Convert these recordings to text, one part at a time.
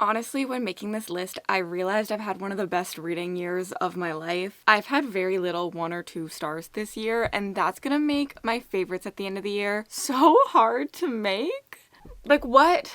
Honestly, when making this list, I realized I've had one of the best reading years of my life. I've had very little 1 or 2 stars this year, and that's gonna make my favorites at the end of the year so hard to make. Like, what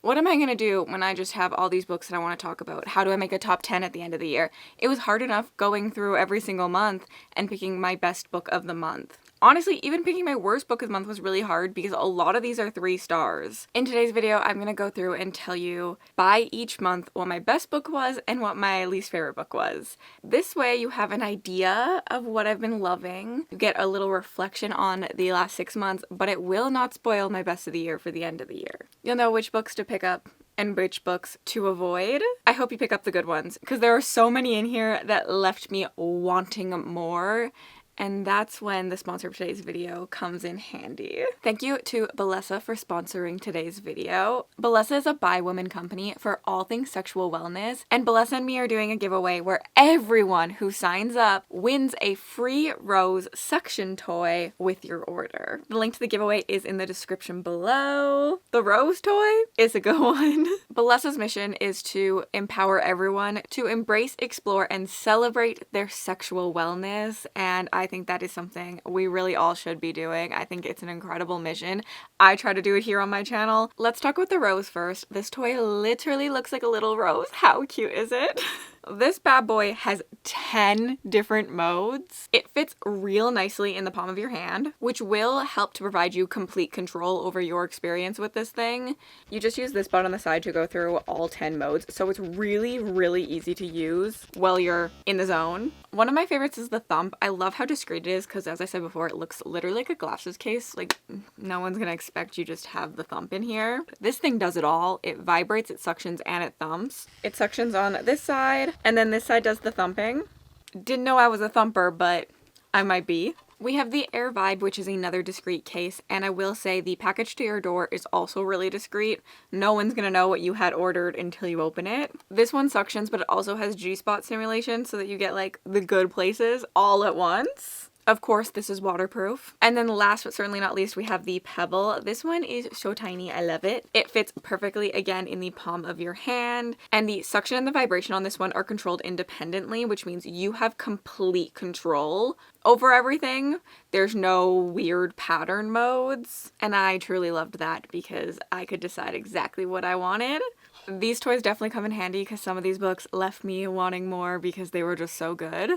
am I gonna do when I just have all these books that I want to talk about? How do I make a top 10 at the end of the year? It was hard enough going through every single month and picking my best book of the month. Honestly, even picking my worst book of the month was really hard because a lot of these are 3 stars. In today's video, I'm gonna go through and tell you by each month what my best book was and what my least favorite book was. This way you have an idea of what I've been loving. You get a little reflection on the last 6 months, but it will not spoil my best of the year for the end of the year. You'll know which books to pick up and which books to avoid. I hope you pick up the good ones because there are so many in here that left me wanting more. And that's when the sponsor for today's video comes in handy. Thank you to Bellesa for sponsoring today's video. Bellesa is a bi-woman company for all things sexual wellness, and Bellesa and me are doing a giveaway where everyone who signs up wins a free rose suction toy with your order. The link to the giveaway is in the description below. The rose toy is a good one. Bellesa's mission is to empower everyone to embrace, explore, and celebrate their sexual wellness, and I think that is something we really all should be doing. I think it's an incredible mission. I try to do it here on my channel. Let's talk about the rose first. This toy literally looks like a little rose. How cute is it? This bad boy has 10 different modes. It fits real nicely in the palm of your hand, which will help to provide you complete control over your experience with this thing. You just use this button on the side to go through all 10 modes, so it's really, really easy to use while you're in the zone. One of my favorites is the thump. I love how discreet it is because, as I said before, it looks literally like a glasses case. Like, no one's gonna expect you just to have the thump in here. This thing does it all. It vibrates, it suctions, and it thumps. It suctions on this side, and then this side does the thumping. Didn't know I was a thumper, but I might be. We have the Air Vibe, which is another discreet case, and I will say the package to your door is also really discreet. No one's gonna know what you had ordered until you open it. This one suctions, but it also has G-spot stimulation so that you get like the good places all at once. Of course, this is waterproof. And then last but certainly not least, we have the Pebble. This one is so tiny, I love it. It fits perfectly, again, in the palm of your hand. And the suction and the vibration on this one are controlled independently, which means you have complete control over everything. There's no weird pattern modes. And I truly loved that because I could decide exactly what I wanted. These toys definitely come in handy because some of these books left me wanting more because they were just so good.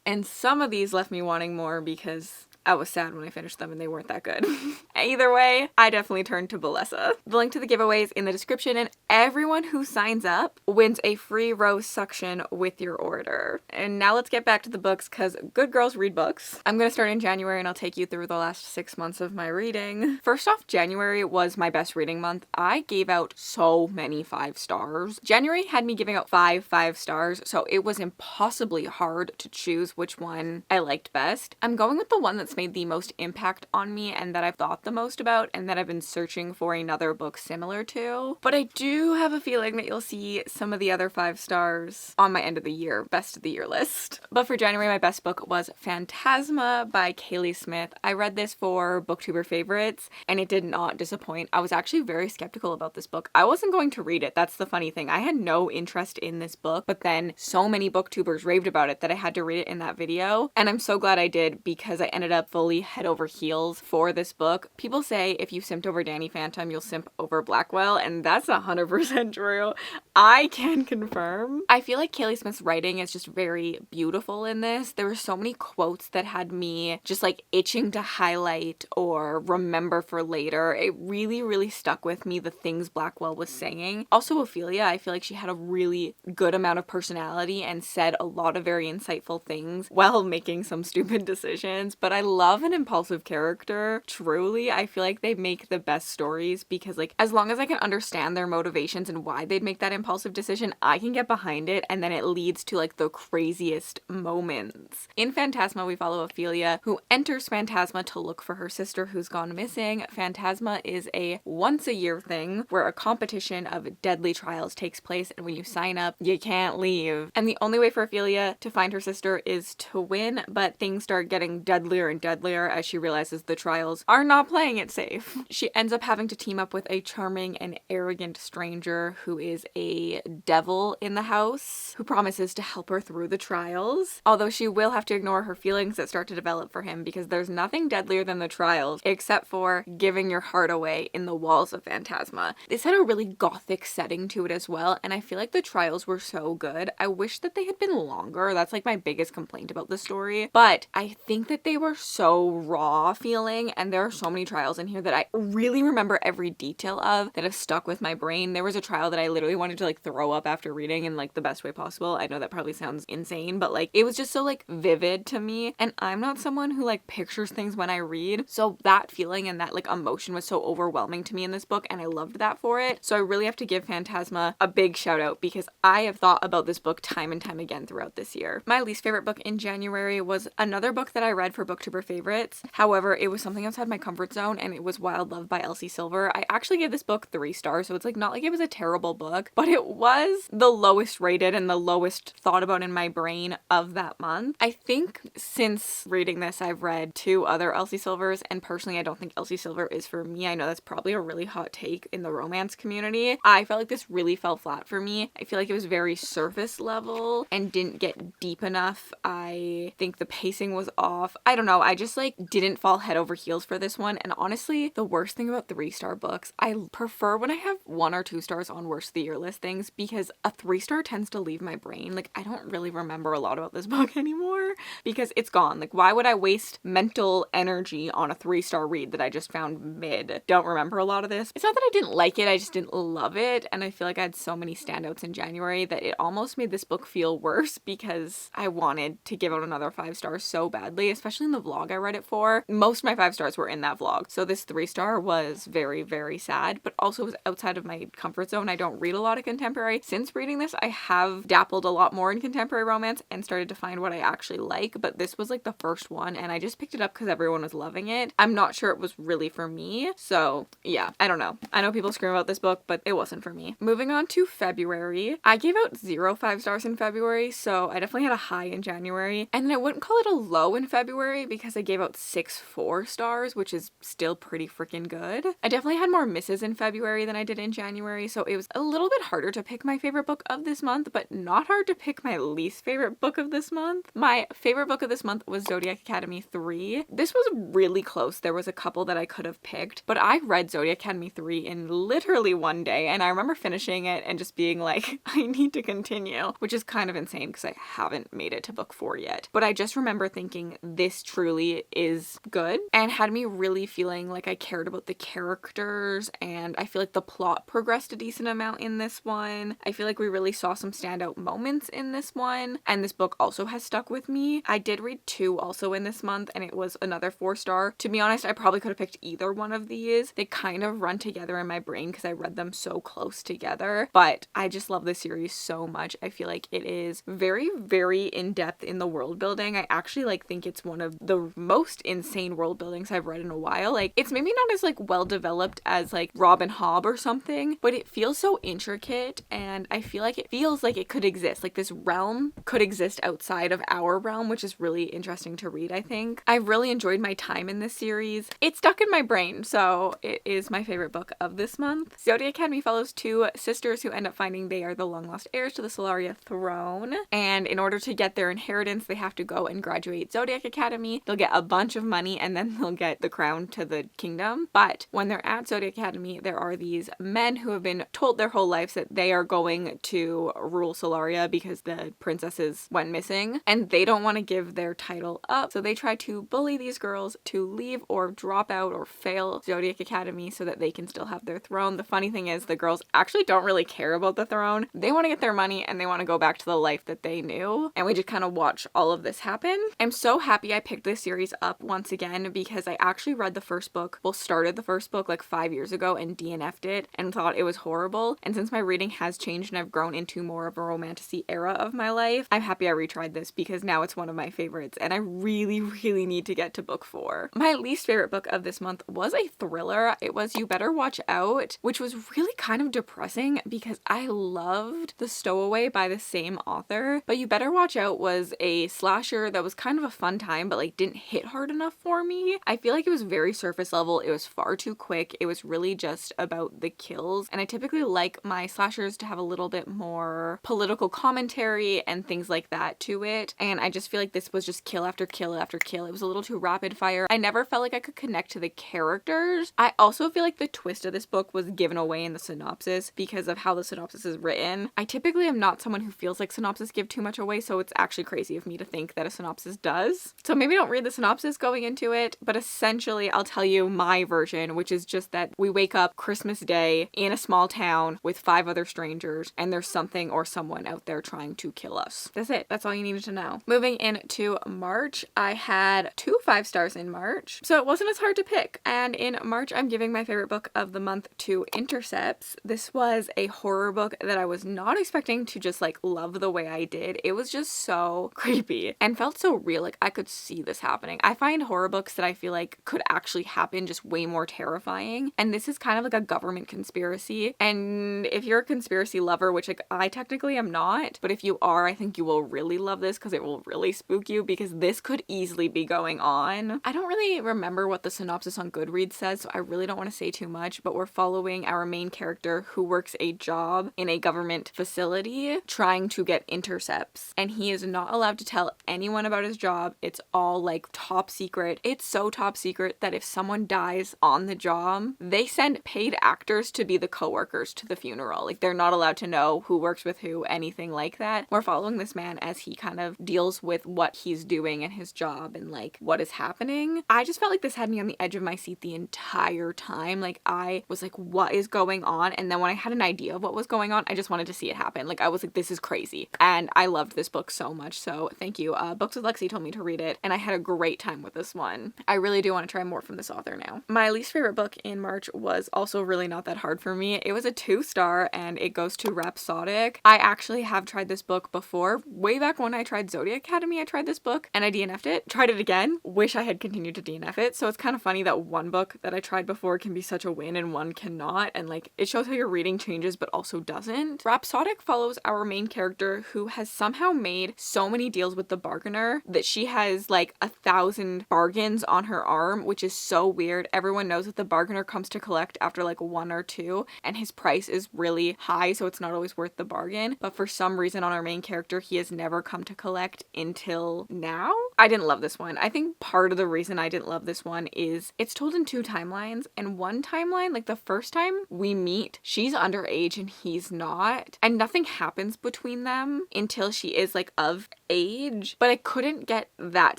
And some of these left me wanting more because I was sad when I finished them and they weren't that good. Either way, I definitely turned to Bellesa. The link to the giveaway is in the description, and everyone who signs up wins a free rose suction with your order. And now let's get back to the books because good girls read books. I'm gonna start in January and I'll take you through the last 6 months of my reading. First off, January was my best reading month. I gave out so many 5 stars. January had me giving out 5 stars, so it was impossibly hard to choose which one I liked best. I'm going with the one that's made the most impact on me and that I've thought the most about and that I've been searching for another book similar to. But I do have a feeling that you'll see some of the other 5 stars on my end of the year, best of the year list. But for January, my best book was Phantasma by Kaylee Smith. I read this for Booktuber favorites and it did not disappoint. I was actually very skeptical about this book. I wasn't going to read it. That's the funny thing. I had no interest in this book, but then so many booktubers raved about it that I had to read it in that video. And I'm so glad I did because I ended up fully head over heels for this book. People say if you simped over Danny Phantom, you'll simp over Blackwell, and that's 100% true. I can confirm. I feel like Kaylee Smith's writing is just very beautiful in this. There were so many quotes that had me just like itching to highlight or remember for later. It really, really stuck with me, the things Blackwell was saying. Also, Ophelia, I feel like she had a really good amount of personality and said a lot of very insightful things while making some stupid decisions, but I love an impulsive character. Truly, I feel like they make the best stories because, like, as long as I can understand their motivations and why they'd make that impulsive decision, I can get behind it, and then it leads to like the craziest moments. In Phantasma, we follow Ophelia, who enters Phantasma to look for her sister who's gone missing. Phantasma is a once-a-year thing where a competition of deadly trials takes place, and when you sign up, you can't leave. And the only way for Ophelia to find her sister is to win, but things start getting deadlier and deadlier as she realizes the trials are not playing it safe. She ends up having to team up with a charming and arrogant stranger who is a a devil in the house who promises to help her through the trials, although she will have to ignore her feelings that start to develop for him because there's nothing deadlier than the trials except for giving your heart away in the walls of Phantasma. This had a really gothic setting to it as well, and I feel like the trials were so good. I wish that they had been longer. That's like my biggest complaint about the story, but I think that they were so raw feeling, and there are so many trials in here that I really remember every detail of that have stuck with my brain. There was a trial that I literally wanted to like throw up after reading in like the best way possible. I know that probably sounds insane, but like it was just so like vivid to me, and I'm not someone who like pictures things when I read, so that feeling and that like emotion was so overwhelming to me in this book, and I loved that for it. So I really have to give Phantasma a big shout out because I have thought about this book time and time again throughout this year. My least favorite book in January was another book that I read for Booktuber favorites. However, it was something outside my comfort zone, and it was Wild Love by Elsie Silver. I actually gave this book 3 stars, so it's like not like it was a terrible book, but it was the lowest rated and the lowest thought about in my brain of that month. I think since reading this, I've read 2 other Elsie Silvers, and personally, I don't think Elsie Silver is for me. I know that's probably a really hot take in the romance community. I felt like this really fell flat for me. I feel like it was very surface level and didn't get deep enough. I think the pacing was off. I don't know. I just like didn't fall head over heels for this one. And honestly, the worst thing about 3-star books, I prefer when I have 1 or 2 stars on worst of the year listings because a 3-star tends to leave my brain. Like I don't really remember a lot about this book anymore because it's gone. Like why would I waste mental energy on a 3-star read that I just found mid? Don't remember a lot of this. It's not that I didn't like it, I just didn't love it. And I feel like I had so many standouts in January that it almost made this book feel worse because I wanted to give out another 5 stars so badly, especially in the vlog I read it for. Most of my 5 stars were in that vlog. So this 3-star was very, very sad, but also was outside of my comfort zone. I don't read a lot of contemporary. Since reading this, I have dabbled a lot more in contemporary romance and started to find what I actually like, but this was like the first one and I just picked it up because everyone was loving it. I'm not sure it was really for me. So yeah, I don't know. I know people scream about this book, but it wasn't for me. Moving on to February. I gave out 0 5 stars in February, so I definitely had a high in January. And then I wouldn't call it a low in February because I gave out 6 4 stars, which is still pretty freaking good. I definitely had more misses in February than I did in January, so it was a little bit harder to pick my favorite book of this month, but not hard to pick my least favorite book of this month. My favorite book of this month was Zodiac Academy 3. This was really close. There was a couple that I could have picked, but I read Zodiac Academy 3 in literally one day, and I remember finishing it and just being like, I need to continue, which is kind of insane because I haven't made it to book 4 yet. But I just remember thinking this truly is good and had me really feeling like I cared about the characters, and I feel like the plot progressed a decent amount in this one. I feel like we really saw some standout moments in this one, and this book also has stuck with me. I did read 2 also in this month, and it was another 4-star. To be honest, I probably could have picked either one of these. They kind of run together in my brain because I read them so close together, but I just love this series so much. I feel like it is very, very in-depth in the world building. I actually like think it's one of the most insane world buildings I've read in a while. Like it's maybe not as like well developed as like Robin Hobb or something, but it feels so intricate, and I feel like it feels like it could exist. Like this realm could exist outside of our realm, which is really interesting to read, I think. I've really enjoyed my time in this series. It stuck in my brain, so it is my favorite book of this month. Zodiac Academy follows 2 sisters who end up finding they are the long lost heirs to the Solaria throne, and in order to get their inheritance, they have to go and graduate Zodiac Academy. They'll get a bunch of money and then they'll get the crown to the kingdom. But when they're at Zodiac Academy, there are these men who have been told their whole lives that they are going to rule Solaria because the princesses went missing, and they don't want to give their title up, so they try to bully these girls to leave or drop out or fail Zodiac Academy so that they can still have their throne. The funny thing is the girls actually don't really care about the throne. They want to get their money and they want to go back to the life that they knew, and we just kind of watch all of this happen. I'm so happy I picked this series up once again because I actually read the first book, started the first book like 5 years ago and DNF'd it and thought it was horrible, and since my reading has changed and I've grown into more of a romantasy era of my life, I'm happy I retried this because now it's one of my favorites and I really, really need to get to book 4. My least favorite book of this month was a thriller. It was You Better Watch Out, which was really kind of depressing because I loved The Stowaway by the same author, but You Better Watch Out was a slasher that was kind of a fun time but like didn't hit hard enough for me. I feel like it was very surface level. It was far too quick. It was really just about the kills, and I typically like my slashers to have a little bit more political commentary and things like that to it. And I just feel like this was just kill after kill after kill. It was a little too rapid fire. I never felt like I could connect to the characters. I also feel like the twist of this book was given away in the synopsis because of how the synopsis is written. I typically am not someone who feels like synopsis give too much away, so it's actually crazy of me to think that a synopsis does. So maybe don't read the synopsis going into it, but essentially I'll tell you my version, which is just that we wake up Christmas Day in a small town with 5 other strangers, and there's something or someone out there trying to kill us. That's it. That's all you needed to know. Moving into March, I had 2 5 stars in March, so it wasn't as hard to pick. And in March, I'm giving my favorite book of the month to Intercepts. This was a horror book that I was not expecting to just like love the way I did. It was just so creepy and felt so real. Like I could see this happening. I find horror books that I feel like could actually happen just way more terrifying. And this is kind of like a government conspiracy. And if you're a conspiracy lover, which like I technically am not, but if you are, I think you will really love this because it will really spook you, because this could easily be going on. I don't really remember what the synopsis on Goodreads says, so I really don't want to say too much, but we're following our main character who works a job in a government facility trying to get intercepts, and he is not allowed to tell anyone about his job. It's all like top secret. It's so top secret that if someone dies on the job, they send paid actors to be the coworkers to the funeral. Like they're not allowed to know who works with who, anything like that. We're following this man as he kind of deals with what he's doing and his job and like what is happening. I just felt like this had me on the edge of my seat the entire time. Like I was like, what is going on? And then when I had an idea of what was going on, I just wanted to see it happen. Like I was like, this is crazy. And I loved this book so much. So thank you. Books with Lexi told me to read it, and I had a great time with this one. I really do want to try more from this author now. My least favorite book in March was also really not that hard for me. It was a 2-star, and it goes to Rhapsodic. I actually have tried this book before. Way back when I tried Zodiac Academy, I tried this book and I DNF'd it. Tried it again. Wish I had continued to DNF it. So it's kind of funny that one book that I tried before can be such a win and one cannot. And like it shows how your reading changes but also doesn't. Rhapsodic follows our main character who has somehow made so many deals with the bargainer that she has like 1,000 bargains on her arm, which is so weird. Everyone knows that the bargainer comes to collect after like 1 or 2, and his price is really high, so it's not always worth the bargain. But for some reason on our main character, he has never come to collect until now. I didn't love this one. I think part of the reason I didn't love this one is it's told in 2 timelines, and one timeline, like the first time we meet, she's underage and he's not, and nothing happens between them until she is like of age. But I couldn't get that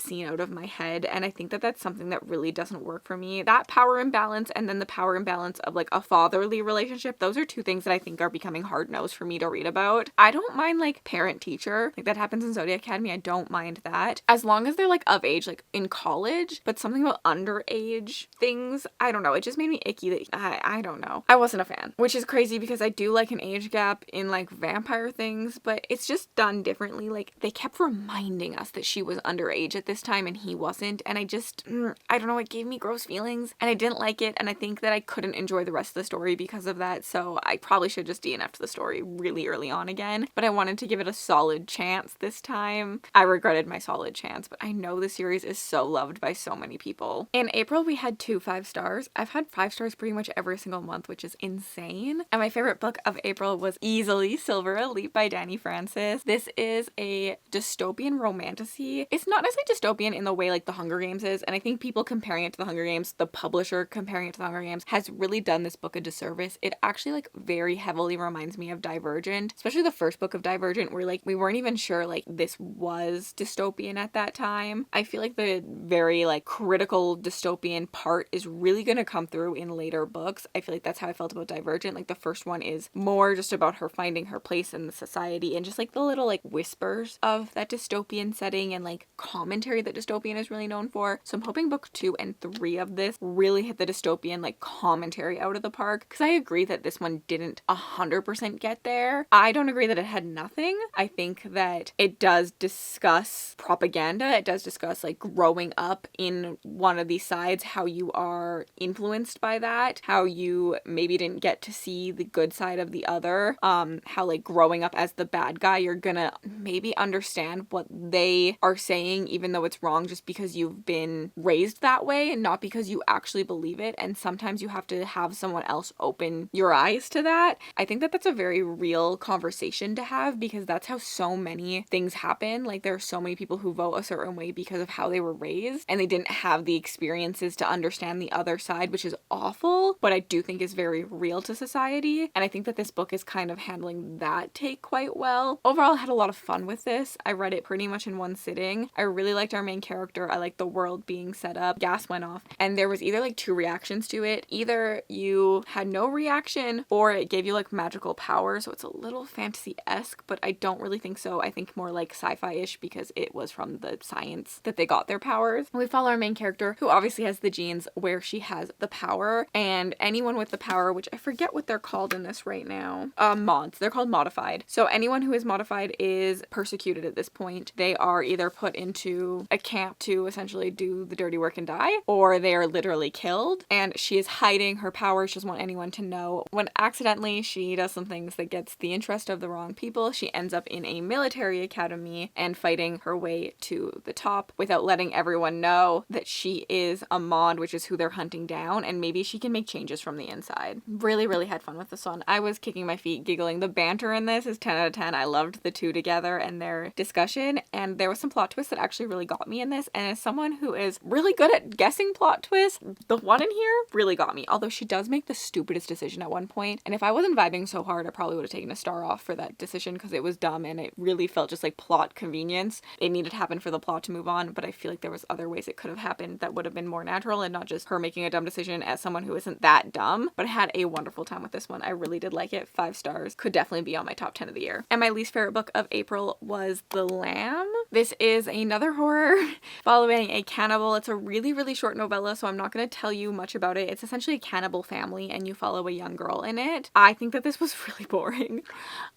scene out of my head, and I think that that's something that really doesn't work for me. That power imbalance and then the power imbalance of like a fatherly relationship, those are 2 things that I think are becoming hard-nosed for me to read about. I don't mind like parent-teacher, like that happens in Zodiac Academy. I don't mind that as long as they're like of age, like in college. But something about underage things, I don't know, it just made me icky that I don't know. I wasn't a fan, which is crazy because I do like an age gap in like vampire things, but it's just done differently. Like they kept reminding us that she was underage at this time and he wasn't, and I just I don't know, it gave me gross feelings and I didn't like it, and I think that I couldn't enjoy the rest of the story because of that. So I probably should just DNF'd the story really early on again, but I wanted to give it a solid chance this time. I regretted my solid chance, but I know the series is so loved by so many people. In April we had 2 5 stars. I've had 5 stars pretty much every single month, which is insane. And my favorite book of April was easily Silver Elite by Dani Francis. This is a dystopian romantasy. It's not necessarily dystopian in the way like The Hunger Games is, and I think people comparing it to The Hunger Games, the publisher comparing it to The Hunger Games, has really done this book a disservice. It actually like very heavily reminds me of Divergent, especially the first book of Divergent, where like we weren't even sure like this was dystopian at that time. I feel like the very like critical dystopian part is really going to come through in later books. I feel like that's how I felt about Divergent. Like the first one is more just about her finding her place in the society and just like the little like whispers of that dystopian setting and like commentary that dystopian is really known for. So I'm hoping book 2 and 3 of this really hit the dystopian like commentary out of the park, because I agree that this one didn't 100% get there. I don't agree that it had nothing. I think that it does discuss propaganda. It does discuss like growing up in one of these sides, how you are influenced by that, how you maybe didn't get to see the good side of the other, how like growing up as the bad guy, you're gonna maybe understand understand what they are saying, even though it's wrong, just because you've been raised that way and not because you actually believe it. And sometimes you have to have someone else open your eyes to that. I think that that's a very real conversation to have, because that's how so many things happen. Like, there are so many people who vote a certain way because of how they were raised, and they didn't have the experiences to understand the other side, which is awful, but I do think is very real to society. And I think that this book is kind of handling that take quite well. Overall, I had a lot of fun with this. I read it pretty much in one sitting. I really liked our main character. I liked the world being set up. Gas went off, and there was either like two reactions to it. Either you had no reaction, or it gave you like magical power, so it's a little fantasy-esque, but I don't really think so. I think more like sci-fi-ish, because it was from the science that they got their powers. We follow our main character, who obviously has the genes where she has the power, and anyone with the power, which I forget what they're called in this right now, mods. They're called modified. So anyone who is modified is persecuted at this point. They are either put into a camp to essentially do the dirty work and die, or they are literally killed, and she is hiding her power. She doesn't want anyone to know. When accidentally she does some things that gets the interest of the wrong people, she ends up in a military academy and fighting her way to the top without letting everyone know that she is a mod, which is who they're hunting down, and maybe she can make changes from the inside. Really, really had fun with this one. I was kicking my feet, giggling. The banter in this is 10 out of 10. I loved the two together and their discussion, and there was some plot twists that actually really got me in this, and as someone who is really good at guessing plot twists, the one in here really got me, although she does make the stupidest decision at one point, and if I wasn't vibing so hard, I probably would have taken a star off for that decision, because it was dumb and it really felt just like plot convenience. It needed to happen for the plot to move on, but I feel like there was other ways it could have happened that would have been more natural, and not just her making a dumb decision as someone who isn't that dumb. But I had a wonderful time with this one. I really did like it. 5 stars. Could definitely be on my top 10 of the year. And my least favorite book of April was The Lamb. This is another horror following a cannibal. It's a really, really short novella, so I'm not going to tell you much about it. It's essentially a cannibal family, and you follow a young girl in it. I think that this was really boring.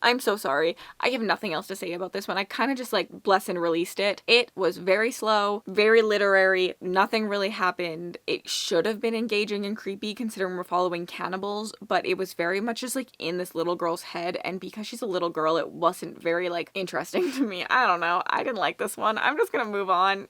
I'm so sorry. I have nothing else to say about this one. I kind of just like blessed and released it. It was very slow, very literary. Nothing really happened. It should have been engaging and creepy considering we're following cannibals, but it was very much just like in this little girl's head, and because she's a little girl, it wasn't very like interesting to me. I don't know. I didn't like this one. I'm just gonna move on.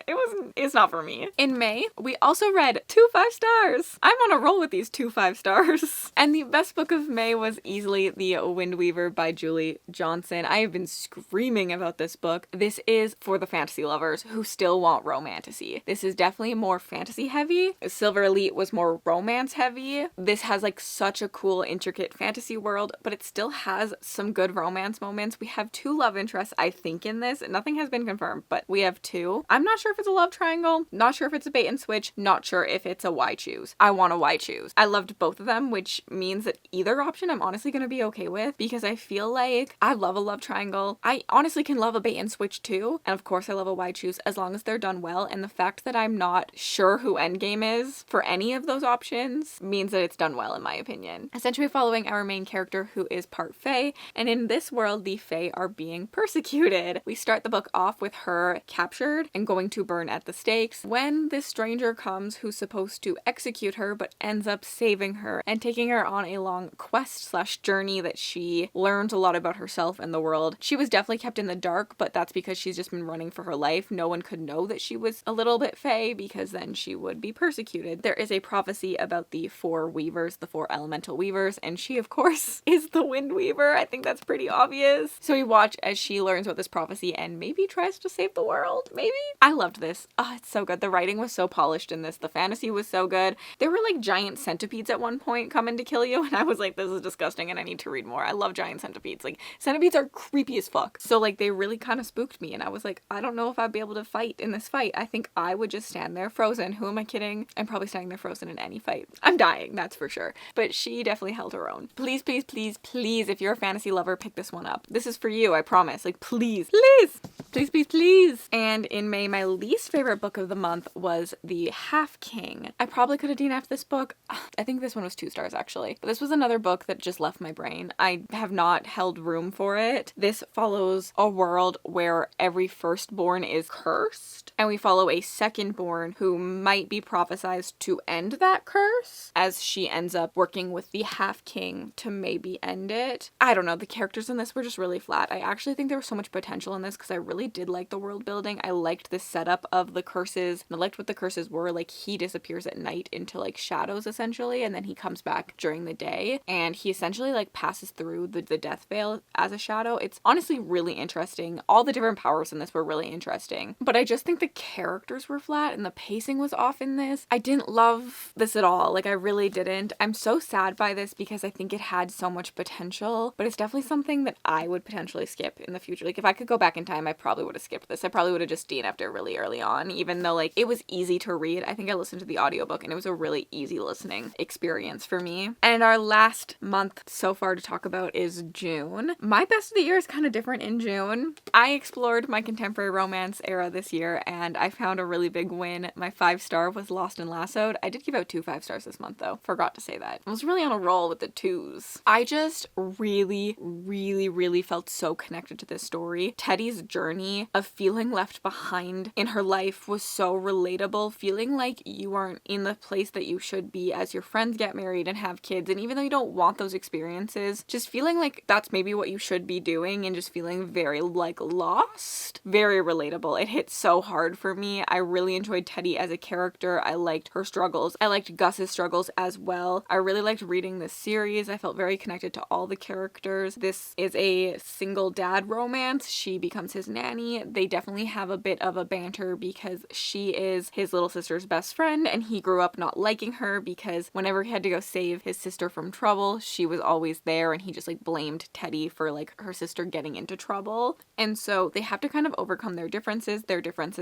It's not for me. In May, we also read 2 5-stars. I'm on a roll with these 2 5-stars. And the best book of May was easily The Wind Weaver by Julie Johnson. I have been screaming about this book. This is for the fantasy lovers who still want romantasy. This is definitely more fantasy heavy. Silver Elite was more romance heavy. This has like such a cool, intricate fantasy world, but it still has some good romance moments. We have 2 love interests, I think, in this. Nothing has been confirmed, but we have 2. I'm not sure if it's a love triangle, not sure if it's a bait and switch, not sure if it's a why choose. I want a why choose. I loved both of them, which means that either option I'm honestly going to be okay with, because I feel like I love a love triangle. I honestly can love a bait and switch too, and of course I love a why choose as long as they're done well, and the fact that I'm not sure who Endgame is for any of those options means that it's done well in my opinion. Essentially following our main character, who is part Fae, and in this world the Fae are being persecuted. We start the book off with her captured and going to burn at the stakes when this stranger comes who's supposed to execute her but ends up saving her and taking her on a long quest / journey that she learns a lot about herself and the world. She was definitely kept in the dark, but that's because she's just been running for her life. No one could know that she was a little bit Fae, because then she would be persecuted. There is a prophecy about the 4 weavers, the 4 elemental weavers, and she of course is the Wind Weaver. I think that's pretty obvious. So we watch as she learns about this prophecy and maybe tries to save the world. Maybe? I loved this. Oh, it's so good. The writing was so polished in this. The fantasy was so good. There were like giant centipedes at one point coming to kill you, and I was like, this is disgusting and I need to read more. I love giant centipedes. Like, centipedes are creepy as fuck. So like they really kind of spooked me, and I was like, I don't know if I'd be able to fight in this fight. I think I would just stand there frozen. Who am I kidding? I'm probably standing there frozen in any fight. I'm dying, that's for sure. But she definitely held her own. Please, please, please, please, if you're a fantasy lover, pick this one up. This is for you, I promise. Like, please, please, please, please, please. And in May, my least favorite book of the month was The Half King. I probably could have DNF'd this book. I think this one was 2 stars actually. But this was another book that just left my brain. I have not held room for it. This follows a world where every firstborn is cursed, and we follow a secondborn who might be prophesized to end that curse, as she ends up working with the Half King to maybe end it. I don't know. The characters in this were just really flat. I actually think there was so much potential in this because I really really did like the world building. I liked the setup of the curses. I liked what the curses were. Like, he disappears at night into like shadows essentially, and then he comes back during the day, and he essentially like passes through the death veil as a shadow. It's honestly really interesting. All the different powers in this were really interesting, but I just think the characters were flat and the pacing was off in this. I didn't love this at all. Like, I really didn't. I'm so sad by this because I think it had so much potential, but it's definitely something that I would potentially skip in the future. Like, if I could go back in time, I probably would have skipped this. I probably would have just DNF'd it really early on, even though like it was easy to read. I think I listened to the audiobook and it was a really easy listening experience for me. And our last month so far to talk about is June. My best of the year is kind of different in June. I explored my contemporary romance era this year and I found a really big win. My 5-star was Lost and Lassoed. I did give out 2 5-stars this month though. Forgot to say that. I was really on a roll with the 2s. I just really felt so connected to this story. Teddy's journey of feeling left behind in her life was so relatable. Feeling like you aren't in the place that you should be as your friends get married and have kids, and even though you don't want those experiences, just feeling like that's maybe what you should be doing and just feeling very like lost. Very relatable. It hit so hard for me. I really enjoyed Teddy as a character. I liked her struggles. I liked Gus's struggles as well. I really liked reading this series. I felt very connected to all the characters. This is a single dad romance. She becomes his nanny. They definitely have a bit of a banter because she is his little sister's best friend and he grew up not liking her because whenever he had to go save his sister from trouble, she was always there and he just like blamed Teddy for like her sister getting into trouble. And so they have to kind of overcome their differences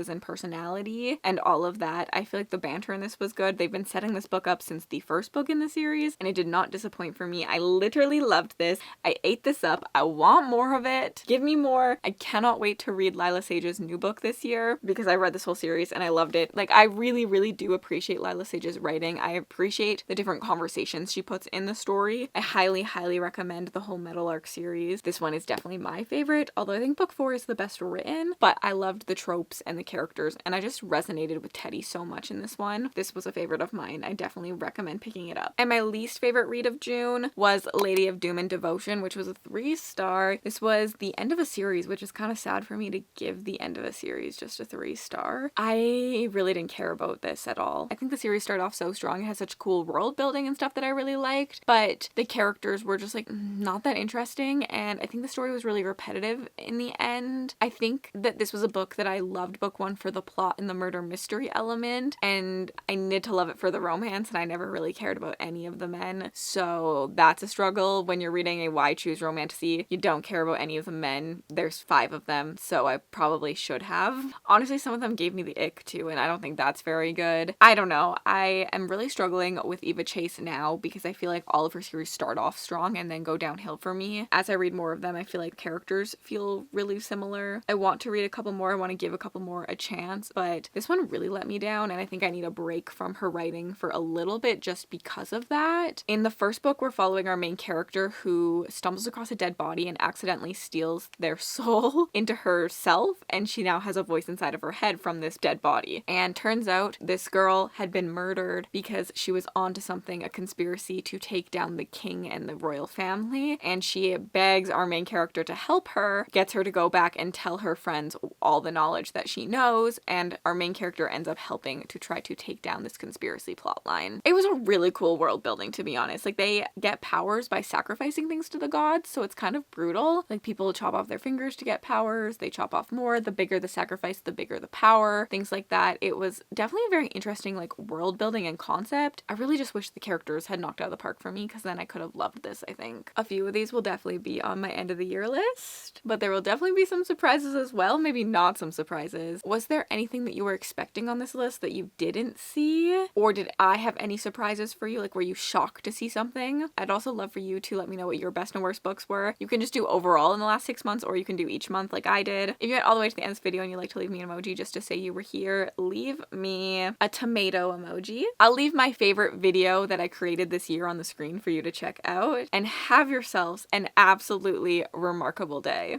in personality and all of that. I feel like the banter in this was good. They've been setting this book up since the first book in the series and it did not disappoint for me. I literally loved this. I ate this up. I want more of it. Give me more. I cannot wait to read Lila Sage's new book this year because I read this whole series and I loved it. Like, I really do appreciate Lila Sage's writing. I appreciate the different conversations she puts in the story. I highly recommend the whole Meadowlark series. This one is definitely my favorite, although I think book 4 is the best written, but I loved the tropes and the characters and I just resonated with Teddy so much in this one. This was a favorite of mine. I definitely recommend picking it up. And my least favorite read of June was Lady of Doom and Devotion, which was a 3-star. This was the end of a series, which is kind of sad for me to give the end of a series just a 3-star. I really didn't care about this at all. I think the series started off so strong. It has such cool world building and stuff that I really liked, but the characters were just like not that interesting and I think the story was really repetitive in the end. I think that this was a book that I loved book 1 for the plot and the murder mystery element, and I needed to love it for the romance, and I never really cared about any of the men. So that's a struggle when you're reading a Why Choose Romantasy. You don't care about any of the men. There's 5 of them, so I probably should have. Honestly, some of them gave me the ick too, and I don't think that's very good. I don't know. I am really struggling with Eva Chase now because I feel like all of her series start off strong and then go downhill for me. As I read more of them, I feel like characters feel really similar. I want to read a couple more. I want to give a couple more a chance, but this one really let me down and I think I need a break from her writing for a little bit just because of that. In the first book, we're following our main character who stumbles across a dead body and accidentally steals their soul into herself, and she now has a voice inside of her head from this dead body. And turns out this girl had been murdered because she was onto something, a conspiracy to take down the king and the royal family, and she begs our main character to help her, gets her to go back and tell her friends all the knowledge that she knows, and our main character ends up helping to try to take down this conspiracy plotline. It was a really cool world building, to be honest. Like, they get powers by sacrificing things to the gods, so it's kind of brutal. Like, people chop off their fingers to get powers, they chop off more, the bigger the sacrifice, the bigger the power, things like that. It was definitely a very interesting, like, world building and concept. I really just wish the characters had knocked out of the park for me, because then I could have loved this, I think. A few of these will definitely be on my end of the year list, but there will definitely be some surprises as well, maybe not some surprises. Was there anything that you were expecting on this list that you didn't see? Or did I have any surprises for you? Like, were you shocked to see something? I'd also love for you to let me know what your best and worst books were. You can just do overall in the last 6 months, or you can do each month like I did. If you get all the way to the end of this video and you'd like to leave me an emoji just to say you were here, leave me a tomato emoji. I'll leave my favorite video that I created this year on the screen for you to check out, and have yourselves an absolutely remarkable day.